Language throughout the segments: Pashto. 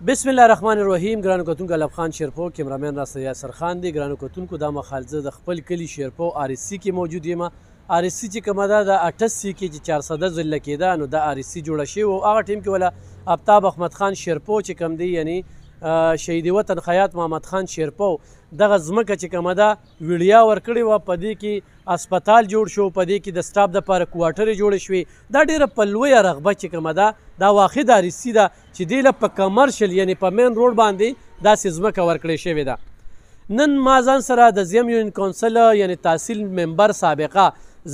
بسم الله الرحمن الرحیم. ګرانو کتونکو الب خان شیرپو کیمرامین راسته یاسر خان دی. ګرانو کتونکو دا مخال زه د خپل کلي شیرپو RSC کې موجود یم. RSC چې کومه ده د 88 کې چې 400 ځله کېده نو دا RSC جوړه شوې وه. هغه ټیم کې ولا آفتاب احمد خان شیرپو چې کوم دی یعنی شهید وطن خیاط محمد خان شیرپو دغه ځمکه چې کومه ده ویډیا ورکړې وه. په دې کې اسپتال جوړ شو، په دې کې د سټاف دپاره کوارټرې جوړې شوې. دا ډېره په لویه رغبه چې کومه ده دا واحد RSC ده چې دې له په کمرشل یعنی په مین روډ باندې داسې ځمکه ورکړې شوې ده. نن ما ځان سره د زیم یونین کونسل یعنی تحصیل ممبر سابقه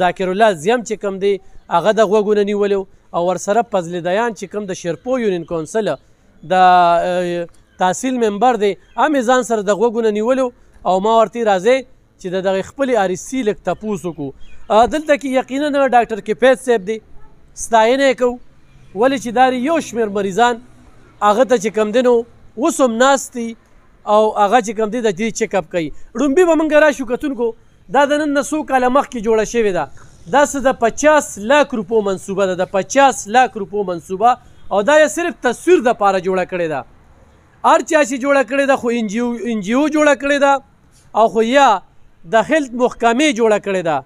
ذاکر الله زیم چې کوم دی هغه د غوږونه نیولو او ورسره فضل دیان چې کوم د شیرپو یونین کونسل د تحصیل ممبر دی هم یې ځان سره د غوږونه نیولو او ما ورته راځئ چې د دغې خپلې RSC لږ تپوس وکړو. دلته کې یقینا ډاکټر کفایت صاحب دی ستاینه یې کوو ولې چې دا یو شمېر مریضان هغه ته چې کوم دی نو اوس هم ناست دي او هغه چې کوم دی د دې چیک اپ کوي. ړومبي به موږ راشو کتونکو دا د نن نه څو کاله مخکې جوړه شوې ده. دا څه د 50 لاک روپو منصوبه ده، د 50 لاک روپو منصوبه او دا یې صرف تصویر دپاره جوړه کړې ده. هر چا چې جوړه کړې ده خو NGO جوړه کړې ده او خو یا د هیلث محکمې جوړه کړې ده.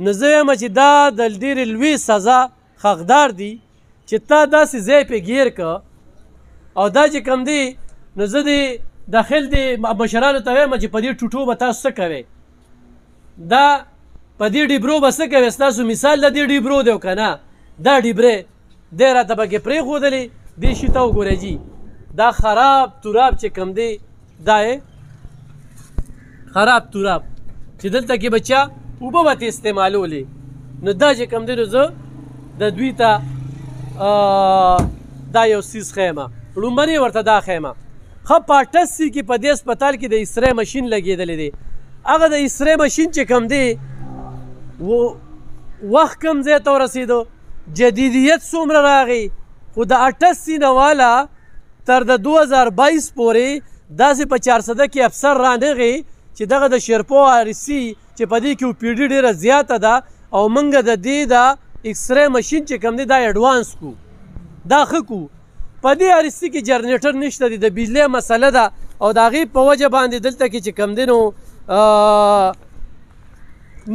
نو زه یم چې دا د ډېرې لوی سزا حقدار دي چې تا داسې ځای پې ګیر که او دا چې کوم دی نو زه د هیلث د مشرانو ته وایم چې په دې ټوټو به تاسو څه کوئ، دا په دې ډیبرو به څه کوئ. ستاسو مثال د دې ډیبرو دی که نه، دا ډیبرې دی راته پکې پرېښودلې دې شي ته وګورئ جي دا خراب تراب چې کوم دی دا یې خراب تراب چې دلته کې به چا اوبه به ترې استعمالولې. نو دا چې کوم دی نو زه د دوی ته دا یو څیز ښیمه. لومړنۍ ورته دا ښیمه ښه په 88 کې په دې اسپتال کې د اسرې مشین لګېدلی دی. هغه د اسرې مشین چې کوم دی وخت کم ځای ته ورسېدو، جدیدیت څومره راغی، خو د 88 نه والا تر د 2022 پورې داسې په 400 کې افسر رانغی چې دغه د شیرپو RSC چې په دې کې OPD ډېره زیاته ده او موږ د دې د ایکسرې مشین چې کوم دی دا ایډوانس کو، دا ښه کو. په دې RSC کې جنریټر نشته دی، د بجلی مسله ده او د هغې په وجه باندې دلته کې چې کوم دی نو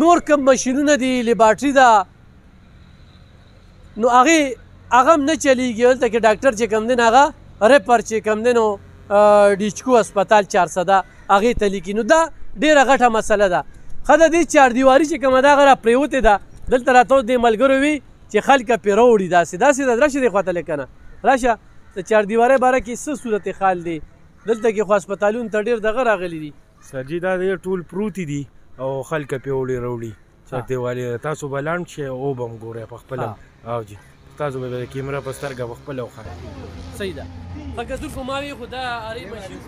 نور کم مشینونه دي، لیبارټري ده نو هغې هغه هم نه چلیږي. دلته کې ډاکټر چې کوم دی نو هغه ریپر چې کوم دی نو ډیچکو اسپتال 400 هغې ته لیکي. نو دا ډېره غټه مسله ده. ښه د دې چاردیواري چې کومه ده هغه را پرېوتې ده. دلته راته اوس دې ملګرو وي چې خلکه پرې راوړي داسې داسې ده. راشه دې خواته لږ که نه راشه د چاردیوارۍ باره کې څه صورت حال دی. دلته کې خو اسپتالونو ته ډېر دغه راغلي دي سر جي دا ټول پروتي دي او خلکه پرې وړي راوړي چاردیوالي. تاسو به لاړ شئ او به هم ګورئ په خپله او جي تاسو به د کیمره په سترګه په خپله وښایئ. صحیح ده. ښه کتونکو ما وی خو دا ارې مشین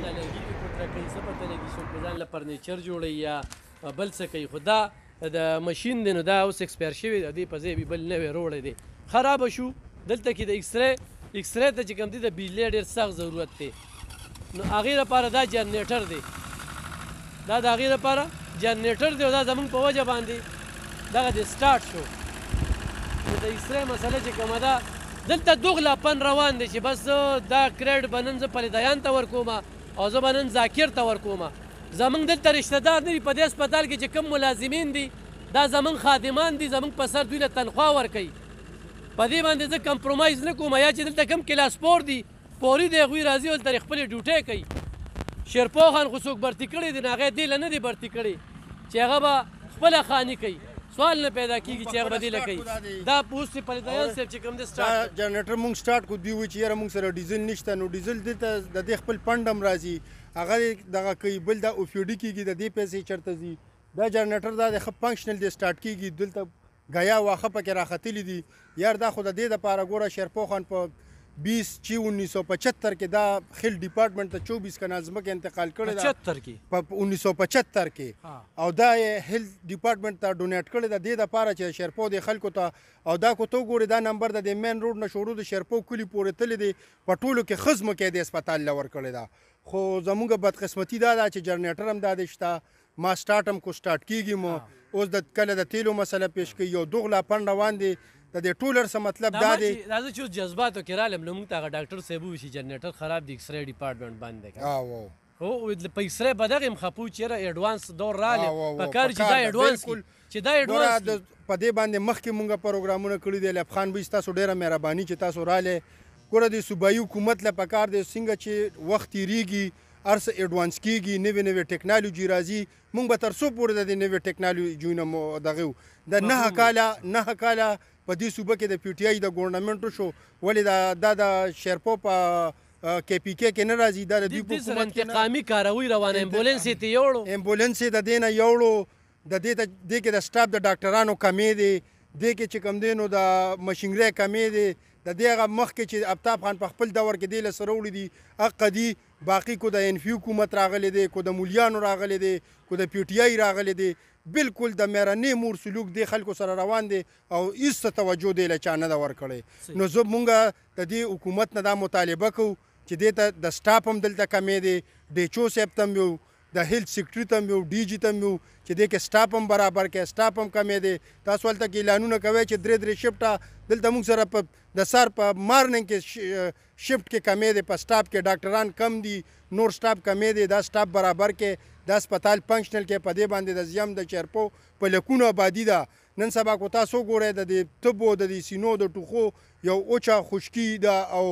لګي کوتره کوي څه پته لګي څوک په ځان له فرنیچر جوړوي یا بل څه کوي. خو دا د مشین دی نو دا اوس ایکسپایر شوی دی، دې په ځای بل نوی روړی دی خرابه شو. دلته کې د ایکسرې ته چې کوم دی د بجلۍ ډېر سخت ضرورت دی. نو هغې لپاره دا جنریټر دی، دا د هغې لپاره جنریټر دی او دا زموږ په وجه باندې دغه دی سټارټ شو. نو د ایکسرې مسله چې کومه ده دلته دوغلاپن روان دی چې بس دا کریډ به نن زه پلیدیان ته ورکوم او زه به نن ذاکر ته ورکوم. زموږ دلته رشته دار نه دي په دې اسپتال کې چې کوم ملازمین دي دا زموږ خادمان دي، زموږ په سر دوی له تنخوا ورکوي. په دې باندې زه کمپرومایز نه کوم. یا چې دلته کوم کلاس پور دي پوري دی هغوی راځي هلته یې خپلې ډیوټۍ کوي. شیرپو خان خو څوک برتي کړی دی نو هغه دې له نه دی برتي کړی چې هغه به خپله خاني کوي. سوال نه پیدا کېږي چې هغه به دې له کوي. دا اوس چې پلیدیان صاحب چې کوم دی جنریټر مونږ سټارټ کړو. دوی وایي چې یاره مونږ سره ډیزل نشته. نو ډیزل دلته د دې خپل فنډ هم راځي هغه دغه کوي. بل دا OPD کېږي د دې پیسې چېرته ځي. دا جنریټر دا د ښه فنکشنل دی سټارټ کېږي. دلته ګیا واښه پکې راختلي دي. یار دا خو د دې دپاره ګوره شیرپو خان په 20 چې 1975 کې دا خیل ډپارټمنټ ته 24 کنال ځمکه انتقال کړې ده په 1975 کې او دا یې هیلث ډپارټمنټ ته ډونیټ کړې ده دې دپاره چې شیرپو د خلکو ته او دا کو ته وګورې دا نمبر د مین روډ نه شروع د شیرپو کلي پورې تللی دی. په ټولو کې ښه ځمکه د اسپتال له ورکړې ده. خو زموږ بدقسمتي دا ده چې جنریټر هم دا دی شته. ما سټارټ هم کو سټارټ کېږي مو اوس د کله د تیلو مسله پیش کوي. یو دوغلا پن روان دی د دې ټول څه مطلب دا دی راځه چې جذباتو کې رالم نو موږ ته هغه ډاکټر صاحب ووایي چې جنریټر خراب دی ایکسرې ډپارټمنټ بند دی هو په ایکسرې په دغه هم خپو چېرې ایډوانس دور رالی په کار چې دا ایډوانس چې دا ایډوانس په دې باندې مخکې مونږ پروګرامونه کړي دي لیب خان بهي ستاسو ډېره مهرباني چې تاسو رالی ګوره د صوبایي حکومت له پکار دی څنګه چې وخت تېرېږي هر څه ایډوانس کېږي نوې نوې ټیکنالوجي راځي مونږ به تر څو پورې د دې نوې ټیکنالوجیو نه دغه د 9 کاله په دې صوبه کې د پی ټي آی د ګورنمنټ شو ولې دا د شیرپو په کې پی کې نه راځي دا د دوی په حکومت کې انتقامي کاروي روانه امبولانس یې ته یوړو امبولانس یې د دې نه یوړو د دې کې د سټاف د ډاکټرانو کمې دی دې کې چې کوم دی نو د مشینرۍ کمې دی د دې هغه مخکې چې آفتاب خان په خپل دور کې دې له سره وړي دي حق دي باقي کو د ان پی حکومت راغلی دی کو د مولیانو راغلی دی کو د پی ټي آی راغلی دی بالکل د مهرنۍ مور سلوک دی خلکو سره روان دی او هېڅ توجه دی له چا نه ده ورکړی نو زه مونږ د دې حکومت نه دا مطالبه کوو چې دې ته د سټاف هم دلته کمې دی ډیچو صاحب ته هم یو د هیلث سیکرټري ته هم یو ډي جي ته هم یو چې دې کې سټاف هم برابر کې سټاف هم کمې دی تاسو هلته کې اعلانونه کوئ چې 3 شفټه دلته موږ سره په د سهار په مارننګ کې شفټ کې کمې دی په سټاف کې ډاکټران کم دي نور سټاف کمې دی دا سټاف برابر کې دا هسپتال فنکشنل کې په دې باندې د زیم د چیرپو په لکونو آبادي ده نن سبا کو تاسو ګورئ د دې تبو د دې سینو د ټوخو یو اوچه خشکي ده او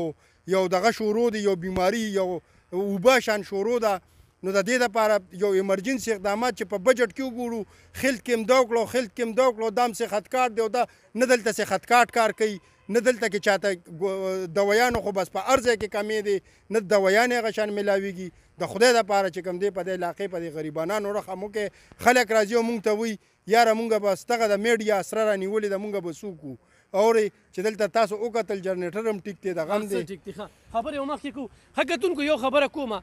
یو دغه شروع دی یو بیماری یو وبا شان شروع ده نو د دې لپاره یو ایمرجنسي اقدامات چې په بجټ کې وګورو خلت کې هم دا وکړو دام صحت کارت دی او دا نه دلته صحت کارت کار کوي نه دلته کې چاته دوایانو خو بس په هر ځای کې کمې دی نه دوایانې هغه شان میلاویږي د خدای دپاره چې کوم دی په دې علاقې په دې غریبانانو رحم وکړي خلک راځي او مونږ ته وایي یاره مونږ بس دغه د میډیا سره رانیولې ده مونږ به څوک وو اورې چې دلته تاسو وکتل جنریټر هم ټیک دی دغه هم دی خبرې هم مخکې کوو ښه کتونکو یو خبره کومه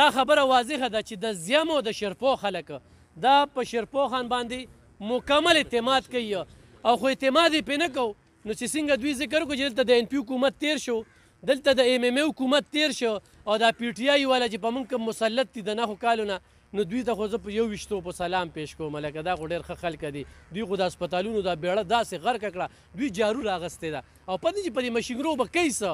دا خبره واضحه ده چې د زیم او د شیرپو خلک دا په شیرپو خان باندې مکمل اعتماد کوي او خو اعتماد یې پرې نه کوو نو چې څنګه دوی ذکر وکړو چې دلته د ان پی حکومت تیر شو دلته د ایم ایم ای حکومت تیر شو او دا پی ټي آی والا چې په موږ کوم مسلط دي د 9 کالو نه نو دوی ته خو زه په 21 په سلام پیش کوم لکه دا خو ډېر ښه خلک دي دوی خو د هسپتالونو دا بیړه داسې غرقه کړه دوی جارو راغستې ده او پته چې په دې مشینرو به کوي څه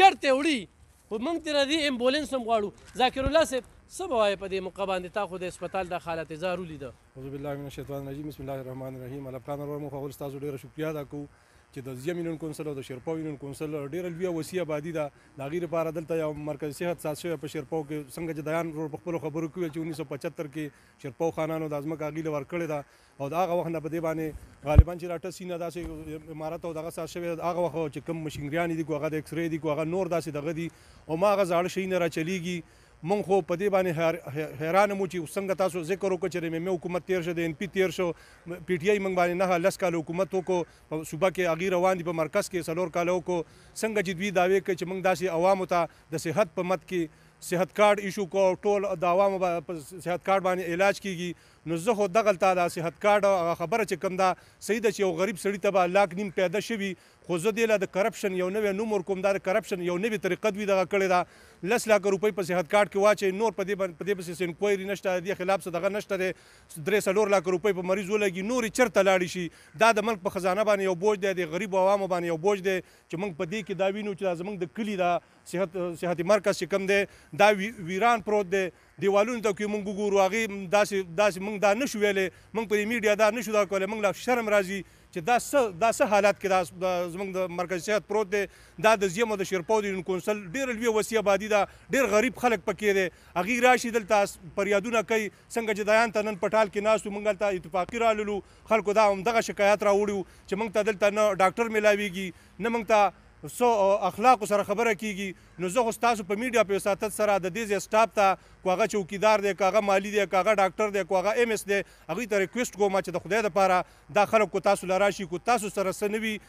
چرته وړي خو موږ ترې دې امبولانس هم غواړو ذاکر الله صاحب څه به وایې په دې موقع باندې تا خو د هسپتال دا حالت زار ولیده اعوذ بالله من الشیطان الرجیم بسم الله الرحمن الرحیم الله خان ورمو خو تاسو ډیره شکریا ادا کوو چې د زیم یونین کونسل او د شیرپو یونین کونسل ډیره لویه وسیع آبادي ده د هغې لپاره دلته یو مرکز صحت ساز شوی په شیرپو کې څنګه چې دیان ورور په خپلو خبرو کې ویل چې 1975 کې شیرپو خانانو د ځمکه هغې له ورکړې ده او د هغه وخت نه په دې باندې غالبا چې راټه سینه داسې عمارت او دغه ساز شوی هغه وخت چې کوم مشینریانې دي هغه د ایکسرې دي هغه نور داسې دغه دي او ما هغه زاړه شی نه راچلیږي مونږ خو په دې باندې حیران مو چې څنګه تاسو ذکر وکړو چې ایم حکومت تیر شو د ان پی تیر شو پی ټي آی مونږ باندې 9 کال حکومت وکړو په صوبه کې هغې روان دي په مرکز کې 4 کال وکړو څنګه چې دوی دعوې کوي چې مونږ داسې عوامو ته د صحت په مد کې صحت کارت ایشو کو ټول د عوامو په صحت کارت باندې علاج کیږي نو زه خو دغلته د صحت کارت خبره چې کوم دا صحیح ده چې یو غریب سړي ته به لاک نیم پیدا شوي خو زه دې له د کرپشن یو نوی نوم ورکوم دا د کرپشن یو نوې طریقه دوی دغه کړې ده 10 لک روپۍ په صحت کارت کې واچوي نور په دې پسې انکوایري نشته دې خلاف څه دغه نشته دی 3 لک روپۍ په مریض ولګي نورې چېرته لاړې شي دا د ملک په خزانه باندې یو بوج دی د غریبو عوامو باندې یو بوج دی چې موږ په دې کې دا وینو چې دا زموږ د کلي دا صحتي مرکز چې کوم دی دا ویران پروت دی دیوالونو ته کې مونږ وګورو هغې داسې مونږ دا نشو ویلی مونږ په میډیا دا نشو دا کولی مونږ له شرم راځي چې دا څه حالات کې دا زموږ د مرکز صحت پروت دی دا د زیم او د شیرپو د یونین کونسل ډېره لویه وسیع آبادي ده ډېر غریب خلک پکې دی هغې راشي دلته فریادونه کوي څنګه چې دیان ته نن پټال کې ناست وو مونږ هلته اتفاقي راللو خلکو دا همدغه شکایت راوړي چې مونږ ته دلته نه ډاکټر میلاویږي نه مونږ ته سو اخلاقو سره خبره کیږي نو زه خو ستاسو په میډیا په وساطت سره د دې ځای سټاف ته کو هغه چوکیدار دی که هغه مالي دی که هغه ډاکټر دی که هغه ایم ایس دی هغوی ته ریکویسټ کوم چې د خدای دپاره دا خلک کو تاسو له راشي کو تاسو سره څه نه وي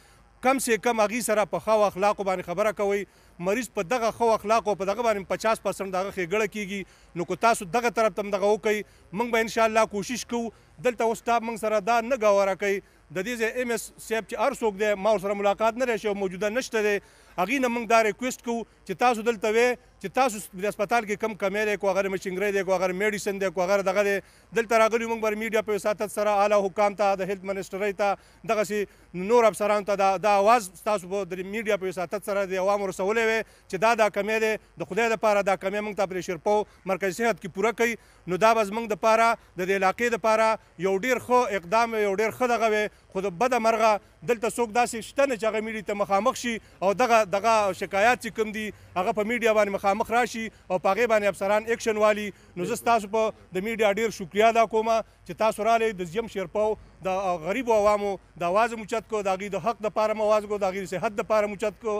کم سے کم هغې سره په ښو اخلاقو باندې خبره کوئ مریض په دغه ښو اخلاقو په دغه باندې 50% د هغه ښېګړه کیږي نو که تاسو دغه طرف ته هم دغه وکئ موږ به انشاءالله کوشش کوو دلته اوس سټاف موږ سره دا نه ګواره کوي د دې ځای ایم ایس صاحب چې هر څوک دی ما ورسره ملاقات نه دی شوی موجوده نشته دی هغې نه موږ دا ریکویسټ کوو چې تاسو دلته وې چې تاسو د هسپتال کې کم کمی دی کو هغه مشینګری دی کو هغه میډیسن دی کو هغه دغه دی دلته راغلي موږ بر میډیا په وساتت سره اعلی حکام ته د هیلث منسټرۍ ته دغسې نور افسرانو ته دا اواز ستاسو په د میډیا په وساتت سره د عوامو رسولی وی چې دا کمی دی د خدای دپاره دا کمی موږ ته پرې شیرپو مرکزي صحت کې پوره کوي نو دا به زموږ دپاره د دې علاقې دپاره یو ډېر ښه اقدام یو ډېر ښه دغه وی خو د بده مرغه دلته څوک داسې شته نه چې هغه میډیا ته مخامخ شي او دغه شکایات چې کوم دي هغه په میډیا باندې مخامخ راشي او په هغې باندې افسران ایکشن والي نو زه ستاسو په د میډیا ډېر شکریا ادا کوم چې تاسو رالی د زیم شیرپو د غریبو عوامو د اواز موچت کو د هغوی د حق دپاره مو اواز کو د هغوی د صحت دپاره موچت کو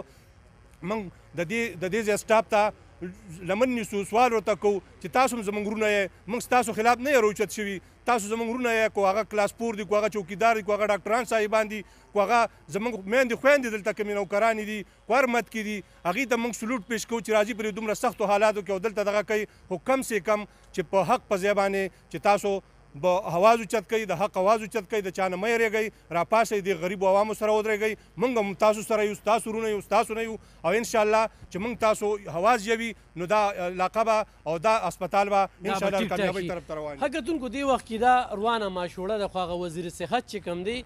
موږ د دې ځای سټاف ته لمن نیسو سوال ورته کوو چې تاسو هم زموږ وروڼه یې موږ ستاسو خلاف نه یې روچت شوي تاسو زموږ وروڼه یې کو هغه کلاس پور دي کو هغه چوکیدار دي کو هغه ډاکټران صاحبان دي کو هغه زموږ میندې خویندې دلته کومې نوکرانې دي کو هر مد کې دي هغوی ته موږ سلوټ پیش کوو چې راځي پرې دومره سختو حالاتو کې او دلته دغه کوي خو کم سے کم چې په حق په ځای باندې چې تاسو به اواز اوچت کوي د حق اواز اوچت کوي د چا نه مه یېرېږئ راپاسئ د غریبو عوامو سره ودرېږئ موږ هم تاسو سره یو ستاسو وروڼه یو ستاسو نه یو او انشاءالله چې موږ تاسو اواز یوي نو دا علاقه به او دا هسپتال به انشاءالله د کامیابۍ طرف ته روان ښه کتونکو دې وخت کې دا روانه ماشوړه ده خو هغه وزیر صحت چې کوم دی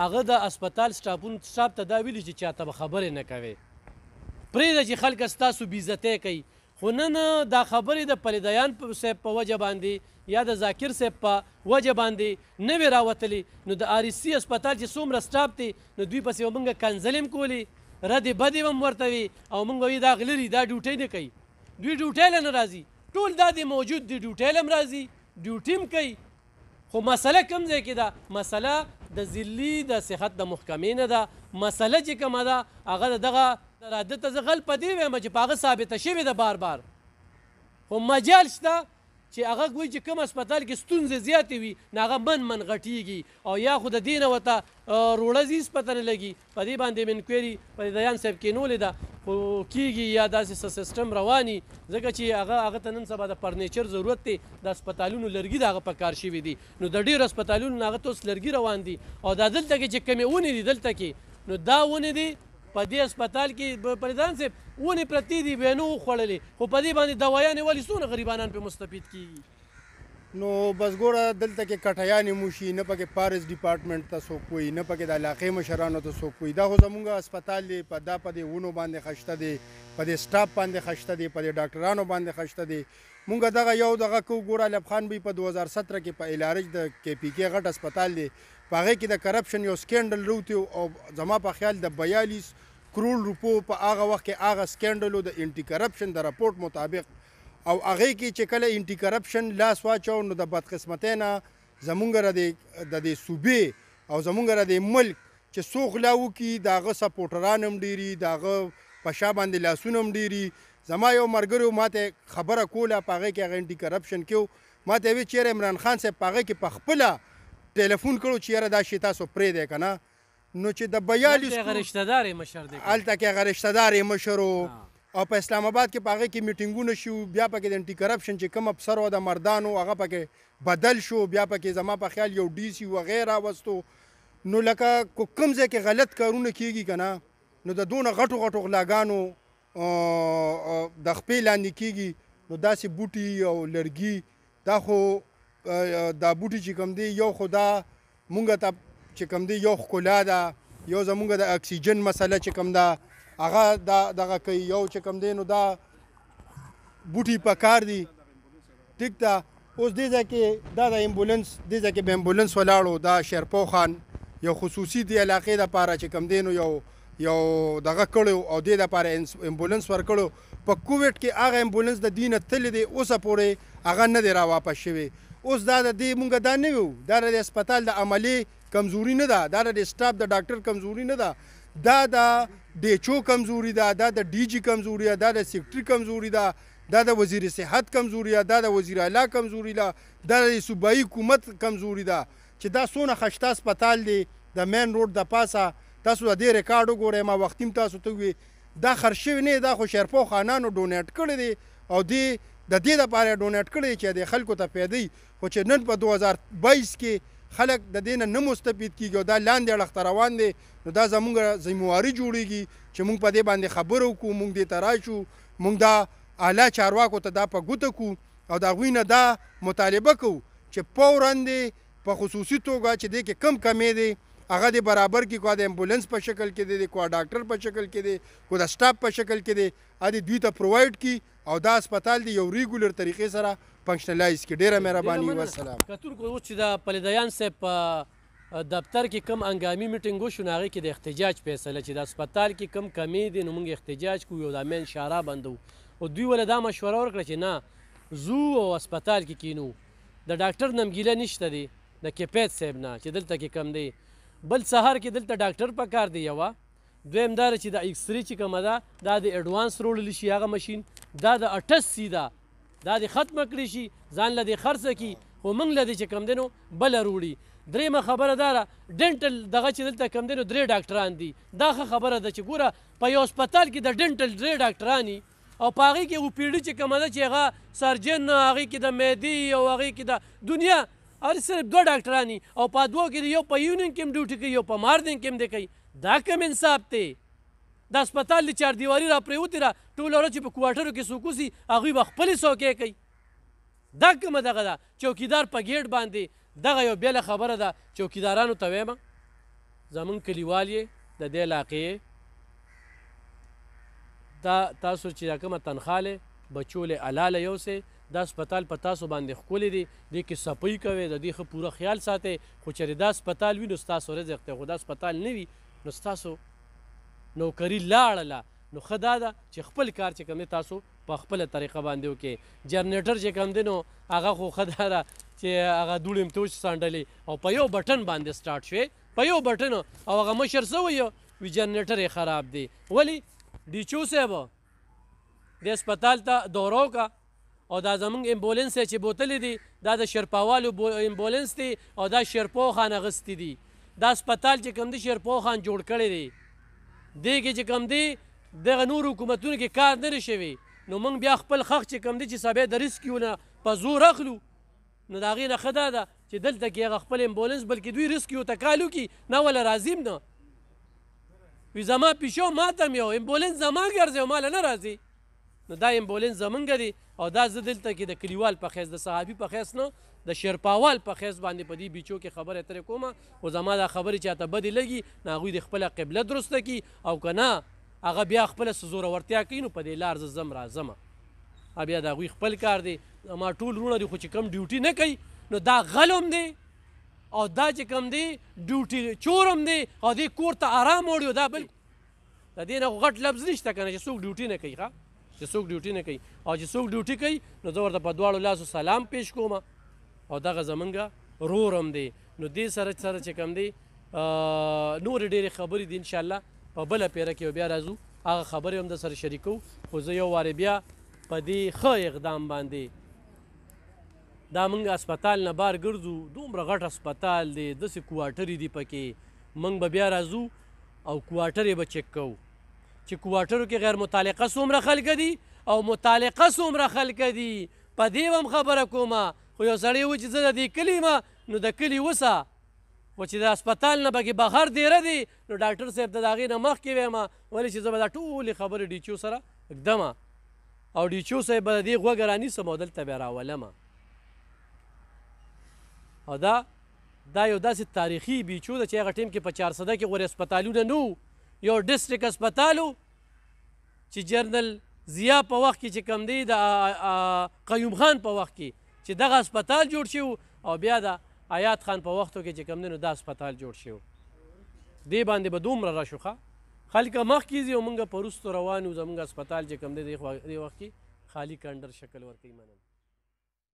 هغه د هسپتال سټاف ته دا ویلي چې چاته به خبرې نه کوې پرېږده چې خلک ستاسو بېعزتۍ کوي خو نن دا خبرې د پلیدیان صاحب په وجه باندې یا د ذاکر صاحب په وجه باندې نه وې راوتلې نو د آر ایس سی هسپتال چې څومره سټاف دی نو دوی پسې به موږ کنځلې هم کولې ردې بدې به هم ورته وي او موږ به وي دا غلي دا ډیوټۍ نه کوي دوی ډیوټۍ له نه راځي ټول دا دی موجود دی ډیوټۍ له هم راځي ډیوټي هم کوي خو مسله کوم ځای کې ده مسله د ضلعي د صحت د محکمې نه ده مسله چې کومه ده هغه د دغه راده ته زه غل په دې وایم چې په هغه ثابته شوې ده بار بار خو مجال شته چې هغه وایي چې کوم هسپتال کې ستونزې زیاتې وي نو هغه من غټېږي او یا خو د دې نه ورته روړه زیز پته نه لګي په دې باندې مې انکوایري پلیدیان صاحب کینولې ده خو کېږي یا داسې سیسټم رواني ځکه چې هغه ته نن سبا د فرنیچر ضرورت دی د هسپتالونو لرګي د هغه په کار شوي دي نو د ډېرو هسپتالونو نه هغه ته اوس لرګي روان دي او دا دلته کې چې کومې ونې دي دلته کې نو دا ونې دي په دې هسپتال کې پلیدیان صاحب ونې پرتې دي بیا نه وخوړلې خو په دې باندې دوايانې ولې څونه غریبانان پرې مستفید کېږي نو بس ګوره دلته کې کټیانې مو شي نه پکې فارسټ ډپارټمنټ ته څوک وایي نه پکې د علاقې مشرانو ته څوک وایي دا خو زموږ هسپتال دی په دې ونو باندې خشته دی په دې سټاف باندې خشته دی په دې ډاکټرانو باندې خشته دی مونږ دغه یو دغه کوو ګوره علب خان بی په 2017 کې په الارج د کې پی کې غټ هسپتال دی په هغې کې د کرپشن یو سکینډل روتی او زما په خیال د 42 کروڑ روپو په هغه وخت کې هغه سکینډل د انټي کرپشن د راپورټ مطابق او هغې کې چې کله انټي کرپشن لاس واچو نو د بدقسمتۍ نه زمونږ د دې صوبې او زمونږ د دې ملک چې څو غلا وکړي د هغه سپورټران هم ډېري د هغه په شا باندې لاسونه هم ډېري زما یو ملګري ماته خبره کوله په هغې کې هغه انټي کرپشن کې ماته وی چیرې عمران خان صاحب په هغې کې په خپله ټلیفون کړو چې یاره دا شی تاسو پرېږدی که نه نو چې د 42 هغه رشته دار یې مشر دی هلته کې هغه رشته دار یې مشر او په اسلام آباد کې په هغې کې میټینګونه شو بیا پکې د انټي کرپشن چې کوم افسر و د مردانو هغه پکې بدل شو بیا پکې زما په خیال یو ډي سي وغیره راوستو نو لکه کوم ځای کې غلط کارونه کېږي که نه نو د دونه غټو غټو غلاګانو د خپې لاندې کېږي نو داسې بوټي او لرګي دا خو دا بوټي چې کوم دی یو خو دا مونږ ته چې کوم دی یو ښکلا ده یو زمونږ د اکسیجن مسله چې کوم ده هغه دغه کوي یو چې کوم دی نو دا بوټي په کار دي ټیک ده اوس دې ځای کې دا د امبولنس دې ځای کې به امبولنس ولاړو دا شیرپو خان یو خصوصي دی علاقې دپاره چې کوم دی نو یو دغه کړی او دې دپاره امبولنس ورکړو په کووډ کې هغه امبولنس د دې نه تللی دی اوسه پورې هغه نه دی راواپس شوی اوس دا د دې مونږ دا نه ویو دا د هسپتال د عملي کمزوري نه ده دا د سټاف د ډاکټر کمزوري نه ده دا د ډیچو کمزوري ده دا د ډي جي کمزوري ده دا د سیکټري کمزوري ده دا د وزیر صحت کمزوري ده دا د وزیر اعلی کمزوري ده دا د صوبایي حکومت کمزوري ده چې دا څونه خشته هسپتال دی د مین روډ د پاسه تاسو د دې ریکارډ وګورئ ما وختي تاسو ته وي دا خرڅ شوی نه دا خو شیرپو خانانو ډونیټ کړی دی او د دې دپاره ډونیټ کړی چې د خلکو ته پیدا خو چې نن په 2022 کې خلک د دې نه مستفید کیږي او دا لاندې اړخ ته روان دی نو دا زموږ ذمواري جوړیږي چې موږ په دې باندې خبرې وکړو موږ دې ته راشو موږ دا اعلی چارواکو ته دا په ګوته کو او د هغوی نه دا مطالبه کوو چې فوراً دې په خصوصي توګه چې دې کې کم کمی دی هغه د برابر کې کو د امبولانس په شکل کې دی کو ډاکټر په شکل کې دی کو د سټاف په شکل کې دی ا دوی ته پرووایډ کی او دا هسپتال دی یو ریګولر طریقې سره فنکشنلایز کی. ډیره مهرباني والسلام. کتونکو اوس چې د پلیدیان صاحب په دفتر کې کم هنګامي میټینګ وشو نو هغې کې د احتجاج فیصله چې د هسپتال کې کم کمی دی نو موږ احتجاج کوو یو دا مین شعاره بندو او دوی ولې دا مشوره ورکړه چې نه زو او هسپتال کې کینو د ډاکټر نمګیله نشته دی د کیفیت صاحب نه چې دلته کې کم دی. بل سهار کې دلته ډاکټر په کار دی یوه دویم دا چې د ایکس رې چې کومه ده دا د اډوانس روړلی شي هغه مشین دا د 88 ده دا د ختمه کړی شي ځان له دې خرڅه کي خو موږ له دې چې کم دی نو بله روړي. درېیمه خبره دا ده ډنټل دغه چې دلته کم دی نو 3 ډاکټران دي دا ښه خبره ده چې ګوره په یو هسپتال کې د ډنټل 3 ډاکټران او په هغې کې اوپیډي چې کومه ده چې هغه سرجن هغې کې د معدې او هغې کې د دنیا هر صرف 2 ډاکټران او په دوو کې یو په یونین کې هم ډیوټي کوي یو په ماردین کې هم دی کوي. دا کم انصاف دی؟ د هسپتال د چاردیواري را پرېوتې را ټوله ورځ چې په کوارټرو کې څوک اوسي هغوی به خپلې څوکۍ کوي. دا کومه دغه ده چوکیدار په ګیټ باندې دغه یو بېله خبره ده. چوکیدارانو ته وایم زمونږ کلیوال یې د دې علاقې دا تاسو چې دا کومه تنخواه لې بچو لې حلاله یوسئ دا هسپتال په تاسو باندې ښکلی دی دې کې صفۍ کوئ د دې ښه پوره خیال ساتئ خو چېرې دا هسپتال وي نو ستاسو رزق دی خو دا هسپتال نه وي نو ستاسو نوکري لاړله نو ښه دا ده چې خپل کار چې کوم دی تاسو په خپله طریقه باندې وکړئ. جنریټر چې کوم دی نو هغه خو ښه دا ده چې هغه دوړې متوش سانډلې او په یو بټن باندې سټارټ شوې په یو بټن او هغه مشر څه وایي جنریټر یې خراب دی. ولې ډیچو صاحب د هسپتال ته دوره وکړه او دا زمونږ امبولنس چې بوتلې دي دا د شرپاوالو امبولنس دی او دا شرپو خان اغوستي دي. دا هسپتال چې کوم دی شرپو خان جوړ کړی دی دې کې چې کوم دی دغه نور حکومتونو کې کار نه دی شوی نو موږ بیا خپل خښ چې کوم دی چې سبا د ریسکیو نه په زور اخلو نو د هغې نه ښه دا ده چې دلته کې هغه خپل امبولنس بلکې دوی ریسکیو ته کال وکړي نه وله راځي نه وي زما پیشو ماته م یو امبولنس زما ګرځي او ماله نه راځي نو دا امبولنس زمونږ دی او دا زه دلته کې د کلیوال په حیث د صحابي په حیث نه د شرپاوال په حیث باندې په دې بیچو کې خبرې اترې کومه خو زما دا خبرې چاته بدې لګي نو هغوی د خپله قبله درسته کړي او که نه هغه بیا خپله څه زورورتیا کوي نو په دې لار زه ځم راځمه بیا د هغوی خپل کار دی. زما ټول وروڼه دي خو چې کم ډیوټي نه کوي نو دا غل هم دی او دا چې کم دی ډیوټي چور هم دی او دې کور ته آرام وړي دا بل د دې نه خو غټ لفظ نشته که نه چې څوک ډیوټي نه کوي چې څوک ډیوټي نه کوي او چې څوک ډیوټي کوي نو زه ورته په دواړو لاسو سلام پیش کوم او دغه زمونږ رور هم دی. نو دې سره چې کوم دی نورې ډېرې خبرې دي انشاءالله په بله پیره کې بیا راځو هغه خبرې هم د سره شریکو خو زه یو وارې بیا په دې ښه اقدام باندې دا موږ هسپتال نه بار ګرځو دومره غټ هسپتال دی داسې کوارټرې دي پکې موږ به بیا راځو او کوارټر یې به چک کوو چې کوارټرو کې غیر متعلقه څومره خلکه دي او متعلقه څومره خلکه دي په دې هم خبره کومه خو یو سړی و چې زه د دې کلي یم نو د کلي وسه و چې د هسپتال نه پکې بهر دیره دی نو ډاکټر صاحب ته د هغې نه مخکې وایم ولې چې زه به دا ټولې خبرې ډیچو سره ږدمه او ډیچو صاحب به د دې غوږه رانیسم او دلته بیا راولمه او دا یو داسې تاریخي بیچو ده چې هغه ټیم کې په 400 کې غورې هسپتالونه نه وو یو ډسټرک هسپتال و چې جنرال ضیا په وخت کې چې کوم دی د قیوم خان په وخت کې چې دغه هسپتال جوړ شو او بیا د آیات خان په وختو کې چې کوم دی نو دا هسپتال جوړ شو دې باندې به دومره راشوخه خلک مخکې ځي او موږ په وروستو روان یو زموږ هسپتال چې کوم دی دې وخت کې خالي کنډر شکل ورکوي. مننه.